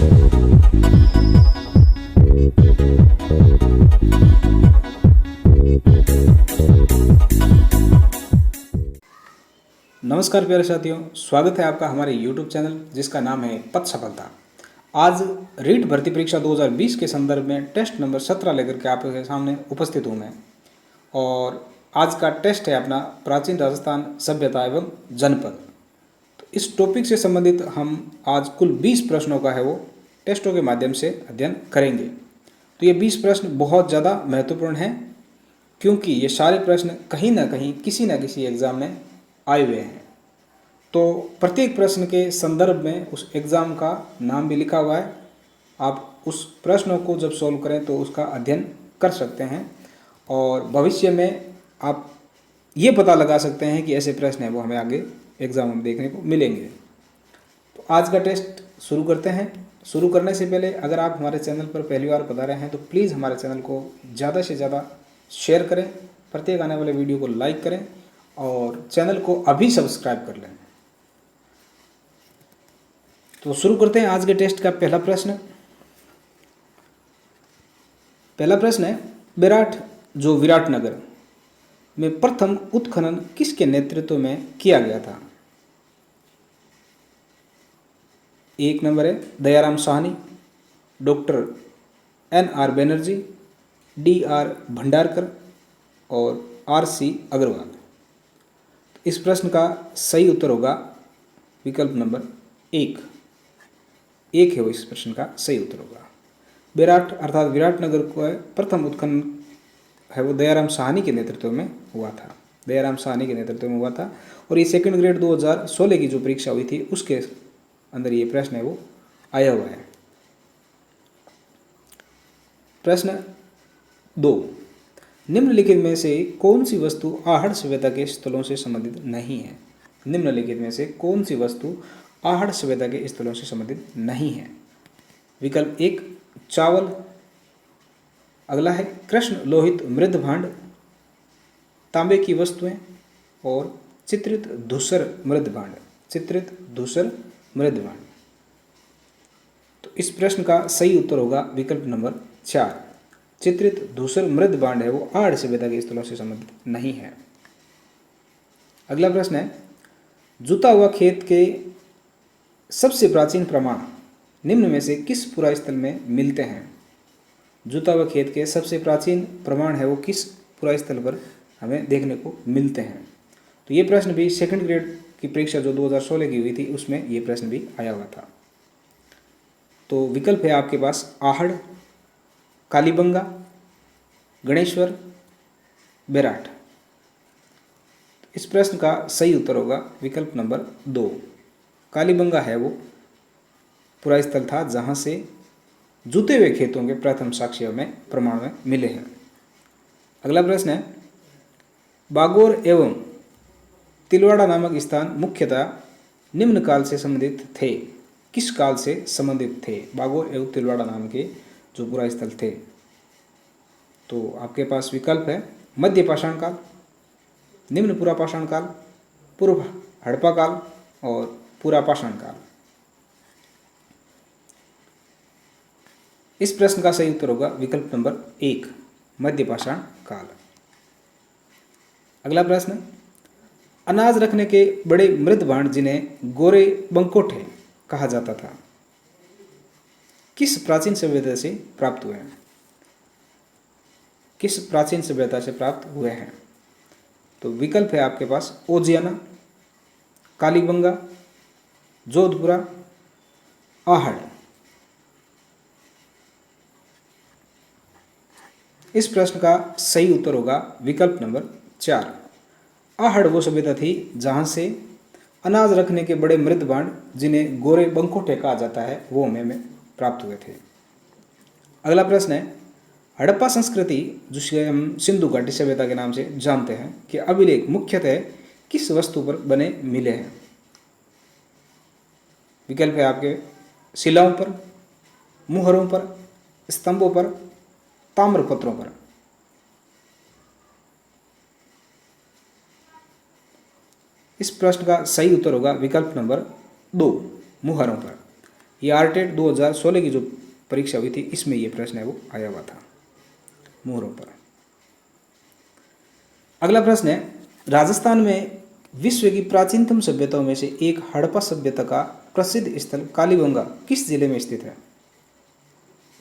नमस्कार प्यारे साथियों, स्वागत है आपका हमारे YouTube चैनल जिसका नाम है पथ सफलता। आज रीट भर्ती परीक्षा 2020 के संदर्भ में टेस्ट नंबर 17 लेकर के आपके सामने उपस्थित हूँ मैं। और आज का टेस्ट है अपना प्राचीन राजस्थान सभ्यता एवं जनपद। तो इस टॉपिक से संबंधित हम आज कुल 20 प्रश्नों का है वो टेस्टों के माध्यम से अध्ययन करेंगे। तो ये 20 प्रश्न बहुत ज़्यादा महत्वपूर्ण हैं क्योंकि ये सारे प्रश्न कहीं ना कहीं किसी न किसी एग्ज़ाम में आए हुए हैं। तो प्रत्येक प्रश्न के संदर्भ में उस एग्ज़ाम का नाम भी लिखा हुआ है। आप उस प्रश्नों को जब सॉल्व करें तो उसका अध्ययन कर सकते हैं और भविष्य में आप ये पता लगा सकते हैं कि ऐसे प्रश्न हैं वो हमें आगे एग्ज़ाम में देखने को मिलेंगे। तो आज का टेस्ट शुरू करते हैं। शुरू करने से पहले अगर आप हमारे चैनल पर पहली बार पधारे हैं तो प्लीज़ हमारे चैनल को ज़्यादा से ज़्यादा शेयर करें, प्रत्येक आने वाले वीडियो को लाइक करें और चैनल को अभी सब्सक्राइब कर लें। तो शुरू करते हैं आज के टेस्ट का पहला प्रश्न। पहला प्रश्न है, विराटनगर में प्रथम उत्खनन किसके नेतृत्व में किया गया था? एक नंबर है Dayaram Sahni, doctor NR Banerjee, DR Bhandarkar और RC अग्रवाल। इस प्रश्न का सही उत्तर होगा विकल्प नंबर एक है वो इस प्रश्न का सही उत्तर होगा। बेराट अर्थात विराटनगर को प्रथम उत्खनन है वो दयाराम साहनी के नेतृत्व में हुआ था। दयाराम साहनी के नेतृत्व में हुआ था और ये सेकंड ग्रेड 2016 की जो परीक्षा हुई थी उसके अंदर ये प्रश्न है वो आया हुआ है। प्रश्न 2, निम्नलिखित में से कौन सी वस्तु आहड़ सभ्यता के स्थलों से संबंधित नहीं है? निम्नलिखित में से कौन सी वस्तु आहड़ सभ्यता के स्थलों से संबंधित नहीं है? विकल्प 1 चावल, अगला है कृष्ण लोहित मृद भांड, तांबे की वस्तुएं और चित्रित धूसर मृद भांड। तो इस प्रश्न का सही उत्तर होगा विकल्प नंबर 4। चित्रित धूसर मृद भांड है वो आहड़ सभ्यता के स्थलों से संबंधित नहीं है। अगला प्रश्न है, जुता हुआ खेत के सबसे प्राचीन प्रमाण निम्न में से किस पुरास्थल में मिलते हैं? जुता हुआ खेत के सबसे प्राचीन प्रमाण है वो किस पुरास्थल पर हमें देखने को मिलते हैं? तो ये प्रश्न भी सेकंड ग्रेड की परीक्षा जो 2016 की हुई थी उसमें ये प्रश्न भी आया हुआ था। तो विकल्प है आपके पास आहड़, कालीबंगा, गणेश्वर, बेराट। इस प्रश्न का सही उत्तर होगा विकल्प नंबर 2। कालीबंगा है वो पुरास्थल था जहाँ से जुते हुए खेतों के प्रथम साक्ष्य में प्रमाण में मिले हैं। अगला प्रश्न है, बागोर एवं तिलवाड़ा नामक स्थान मुख्यतः निम्न काल से संबंधित थे? किस काल से संबंधित थे बागोर एवं तिलवाड़ा नाम के जो पुरास्थल थे? तो आपके पास विकल्प है मध्य पाषाण काल, निम्न पुरा पाषाण काल, पूर्व हड़प्पा काल और पूरा पाषाण काल। इस प्रश्न का सही उत्तर होगा विकल्प नंबर 1 मध्य पाषाण काल। अगला प्रश्न, अनाज रखने के बड़े मृद भांड जिन्हें गोरे बंकोटे कहा जाता था किस प्राचीन सभ्यता से प्राप्त हुए हैं? किस प्राचीन सभ्यता से प्राप्त हुए हैं? तो विकल्प है आपके पास ओजियाना, कालीबंगा, जोधपुरा, आहड़। इस प्रश्न का सही उत्तर होगा विकल्प नंबर 4। आहड़ वो सभ्यता थी जहाँ से अनाज रखने के बड़े मृद भांड जिन्हें गोरे बंकोटे कहा जाता है वो हमें प्राप्त हुए थे। अगला प्रश्न है, हड़प्पा संस्कृति जिसे हम सिंधु घाटी सभ्यता के नाम से जानते हैं कि अभिलेख मुख्यतः किस वस्तु पर बने मिले हैं? विकल्प है आपके शिलाओं पर, मुहरों पर, स्तंभों पर, ताम्रपत्रों पर। इस प्रश्न का सही उत्तर होगा विकल्प नंबर 2 मुहरों पर। ये आरटेट 2016 की जो परीक्षा हुई थी इसमें ये प्रश्न है वो आया हुआ था मोहरों पर। अगला प्रश्न है, राजस्थान में विश्व की प्राचीनतम सभ्यताओं में से एक हड़प्पा सभ्यता का प्रसिद्ध स्थल कालीबंगा किस जिले में स्थित है?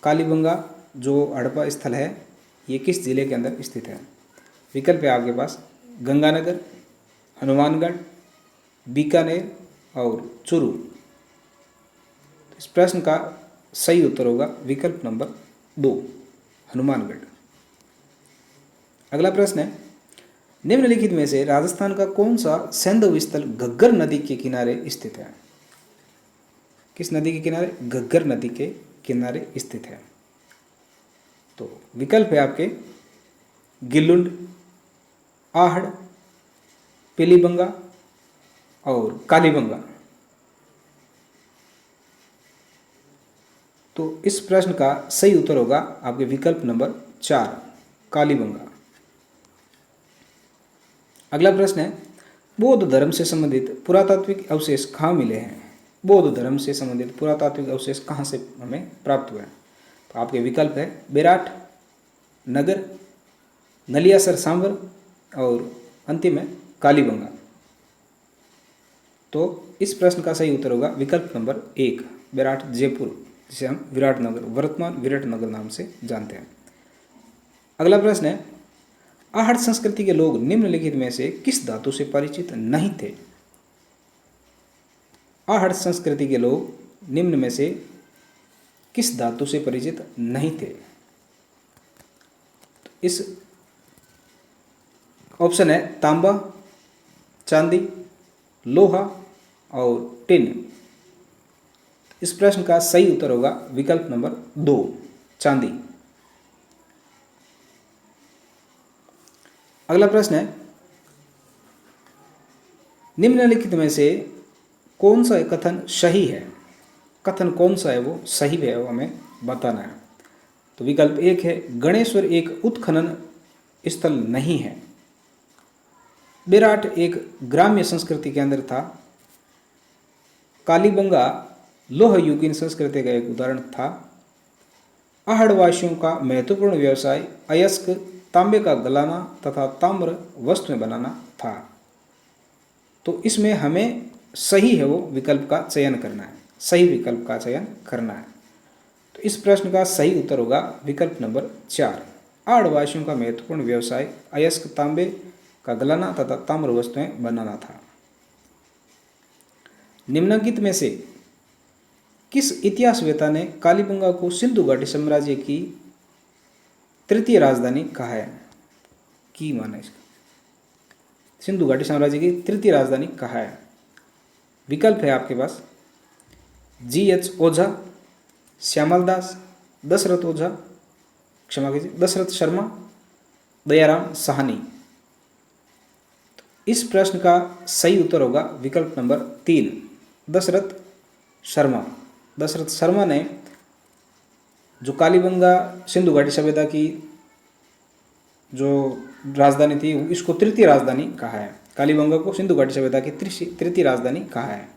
कालीबंगा जो हड़प्पा स्थल है ये किस जिले के अंदर स्थित है? विकल्प है आपके पास गंगानगर, हनुमानगढ़, बीकानेर और चूरू। इस प्रश्न का सही उत्तर होगा विकल्प नंबर 2, हनुमानगढ़। अगला प्रश्न है, निम्नलिखित में से राजस्थान का कौन सा सैंधव स्थल घग्गर नदी के किनारे स्थित है? किस नदी के किनारे? घग्गर नदी के किनारे स्थित है। तो विकल्प है आपके गिल्लुंड, आहड़, पीलीबंगा और कालीबंगा। तो इस प्रश्न का सही उत्तर होगा आपके विकल्प नंबर 4, कालीबंगा। अगला प्रश्न है, बौद्ध धर्म से संबंधित पुरातात्विक अवशेष कहाँ मिले हैं? बौद्ध धर्म से संबंधित पुरातात्विक अवशेष कहाँ से हमें प्राप्त हुए हैं? तो आपके विकल्प है बेराट, नगर, नलियासर सांबर और अंतिम है कालीबंगा। तो इस प्रश्न का सही उत्तर होगा विकल्प नंबर 1, बेराट जयपुर, जिसे हम विराटनगर, वर्तमान विराटनगर नाम से जानते हैं। अगला प्रश्न है, आहड़ संस्कृति के लोग निम्नलिखित में से किस धातु से परिचित नहीं थे? आहड़ संस्कृति के लोग निम्न में से किस धातु से परिचित नहीं थे? इस ऑप्शन है तांबा, चांदी, लोहा और टिन। इस प्रश्न का सही उत्तर होगा विकल्प नंबर 2, चांदी। अगला प्रश्न है, निम्नलिखित में से कौन सा कथन सही है? कथन कौन सा है वो सही है वो हमें बताना है। तो विकल्प 1 है गणेश्वर एक उत्खनन स्थल नहीं है, बेराट एक ग्राम्य संस्कृति केंद्र था, कालीबंगा लोह युगीन संस्कृति का एक उदाहरण था, आहड़वासियों का महत्वपूर्ण व्यवसाय अयस्क तांबे का गलाना तथा ताम्र वस्तुएं बनाना था। तो इसमें हमें सही है वो विकल्प का चयन करना है, सही विकल्प का चयन करना है। तो इस प्रश्न का सही उत्तर होगा विकल्प नंबर 4, आहड़वासियों का महत्वपूर्ण व्यवसाय अयस्क तांबे का गलाना तथा ताम्र वस्तुएं बनाना था। निम्नलिखित में से किस इतिहासवेत्ता ने कालीबंगा को सिंधु घाटी साम्राज्य की तृतीय राजधानी कहा है? की माना इसका, सिंधु घाटी साम्राज्य की तृतीय राजधानी कहा है? विकल्प है आपके पास GH ओझा, श्यामल दास, दशरथ ओझा, क्षमा कीजिए दशरथ शर्मा, दयाराम साहनी। इस प्रश्न का सही उत्तर होगा विकल्प नंबर 3, दशरथ शर्मा। दशरथ शर्मा ने जो कालीबंगा सिंधु घाटी सभ्यता की जो राजधानी थी इसको तृतीय राजधानी कहा है। कालीबंगा को सिंधु घाटी सभ्यता की तृतीय राजधानी कहा है।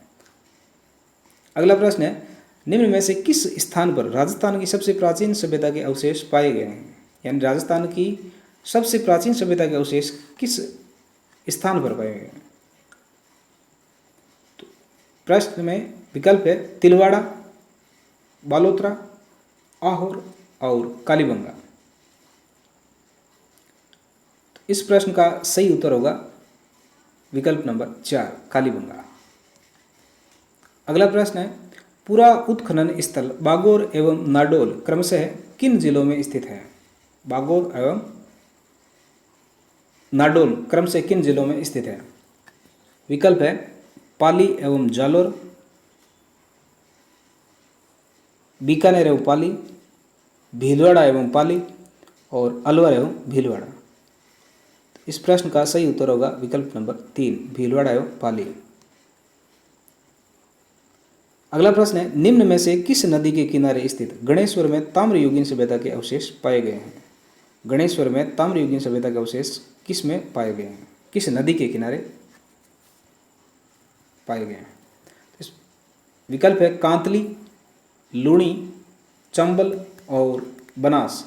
अगला प्रश्न है, निम्न में से किस स्थान पर राजस्थान की सबसे प्राचीन सभ्यता के अवशेष पाए गए हैं? यानी राजस्थान की सबसे प्राचीन सभ्यता के अवशेष किस स्थान पर पाए गए हैं? तो प्रश्न में विकल्प है तिलवाड़ा, बालोतरा, आहोर और कालीबंगा। इस प्रश्न का सही उत्तर होगा विकल्प नंबर 4, कालीबंगा। अगला प्रश्न है, पूरा उत्खनन स्थल बागोर एवं नाडोल क्रमशः किन जिलों में स्थित है? बागोर एवं नाडोल क्रमशः किन जिलों में स्थित है? विकल्प है पाली एवं जालोर, बीकानेर एवं पाली, भीलवाड़ा एवं पाली और अलवर एवं भीलवाड़ा। इस प्रश्न का सही उत्तर होगा विकल्प नंबर 3, भीलवाड़ा एवं पाली। अगला प्रश्न है, निम्न में से किस नदी के किनारे स्थित गणेश्वर में ताम्रयुगीन सभ्यता के अवशेष पाए गए हैं? गणेश्वर में ताम्रयुगीन सभ्यता के अवशेष किस में पाए गए हैं? किस नदी के किनारे पाए गए हैं? विकल्प है कांतली, लूणी, चंबल और बनास।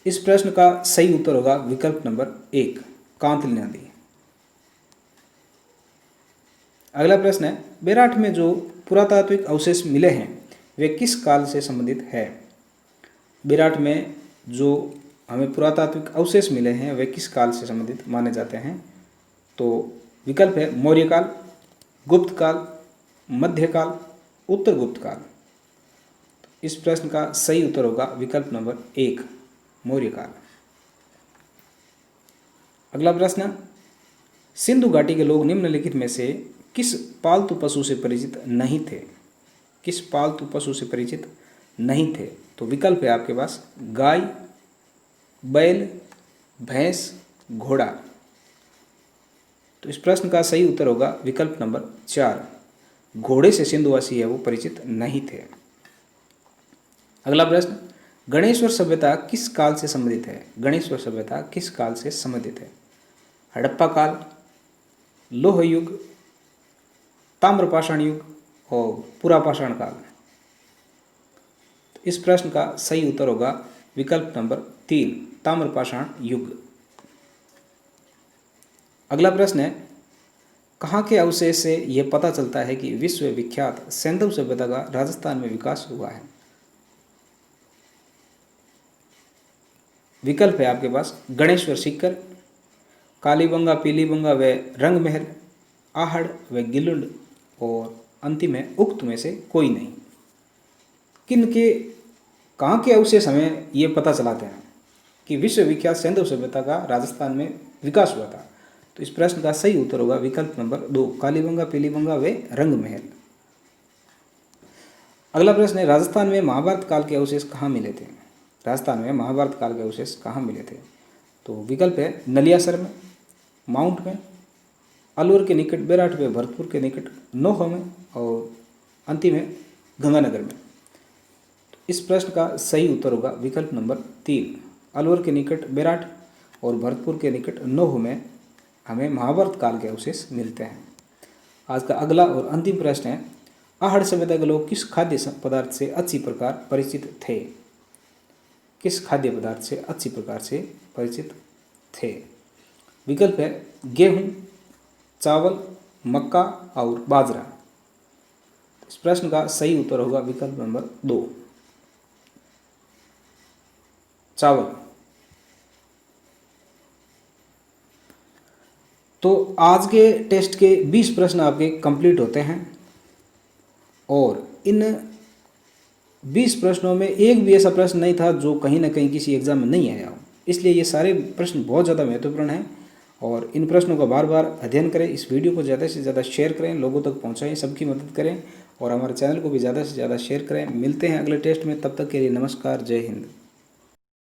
इस प्रश्न का सही उत्तर होगा विकल्प नंबर 1, कांतली नदी। अगला प्रश्न है, बेराट में जो पुरातात्विक अवशेष मिले हैं वे किस काल से संबंधित है? बेराट में जो हमें पुरातात्विक अवशेष मिले हैं वे किस काल से संबंधित माने जाते हैं? तो विकल्प है मौर्य काल, गुप्त काल, मध्यकाल, उत्तर गुप्त काल। इस प्रश्न का सही उत्तर होगा विकल्प नंबर 1, मौर्य काल। अगला प्रश्न, सिंधु घाटी के लोग निम्नलिखित में से किस पालतू पशु से परिचित नहीं थे? किस पालतू पशु से परिचित नहीं थे? तो विकल्प है आपके पास गाय, बैल, भैंस, घोड़ा। तो इस प्रश्न का सही उत्तर होगा विकल्प नंबर 4, घोड़े से सिंधुवासी है वो परिचित नहीं थे। अगला प्रश्न, गणेश्वर सभ्यता किस काल से संबंधित है? गणेश्वर सभ्यता किस काल से संबंधित है? हड़प्पा काल, लोह युग, ताम्रपाषाण युग और पुरापाषाण काल। इस प्रश्न का सही उत्तर होगा विकल्प नंबर 3, ताम्रपाषाण युग। अगला प्रश्न है, कहाँ के अवशेष से यह पता चलता है कि विश्व विख्यात सैंधव सभ्यता का राजस्थान में विकास हुआ है? विकल्प है आपके पास गणेश्वर सीकर, कालीबंगा, पीलीबंगा व रंगमहल, आहड़ व गिलुंड और अंतिम है उक्त में से कोई नहीं। कहाँ के अवशेष हमें ये पता चलाते हैं कि विश्व विख्यात सैंधव सभ्यता का राजस्थान में विकास हुआ था? तो इस प्रश्न का सही उत्तर होगा विकल्प नंबर 2, कालीबंगा, पीलीबंगा व रंगमहल। अगला प्रश्न है, राजस्थान में महाभारत काल के अवशेष कहाँ मिले थे? राजस्थान में महाभारत काल के अवशेष कहाँ मिले थे? तो विकल्प है नलियासर में, माउंट में, अलवर के निकट बेराट में, भरतपुर के निकट नोह में और अंतिम है गंगानगर में। तो इस प्रश्न का सही उत्तर होगा विकल्प नंबर 3, अलवर के निकट बेराट और भरतपुर के निकट नोह में हमें महाभारत काल के अवशेष मिलते हैं। आज का अगला और अंतिम प्रश्न है, आहड़ सभ्यता के लोग किस खाद्य पदार्थ से अच्छी प्रकार परिचित थे? किस खाद्य पदार्थ से अच्छी प्रकार से परिचित थे? विकल्प है गेहूं, चावल, मक्का और बाजरा। इस प्रश्न का सही उत्तर होगा विकल्प नंबर 2, चावल। तो आज के टेस्ट के 20 प्रश्न आपके कंप्लीट होते हैं और इन 20 प्रश्नों में एक भी ऐसा प्रश्न नहीं था जो कहीं ना कहीं किसी एग्जाम में नहीं आया हो। इसलिए ये सारे प्रश्न बहुत ज़्यादा महत्वपूर्ण हैं और इन प्रश्नों का बार बार अध्ययन करें। इस वीडियो को ज़्यादा से ज़्यादा शेयर करें, लोगों तक पहुंचाएं, सबकी मदद करें और हमारे चैनल को भी ज़्यादा से ज़्यादा शेयर करें। मिलते हैं अगले टेस्ट में, तब तक के लिए नमस्कार, जय हिंद।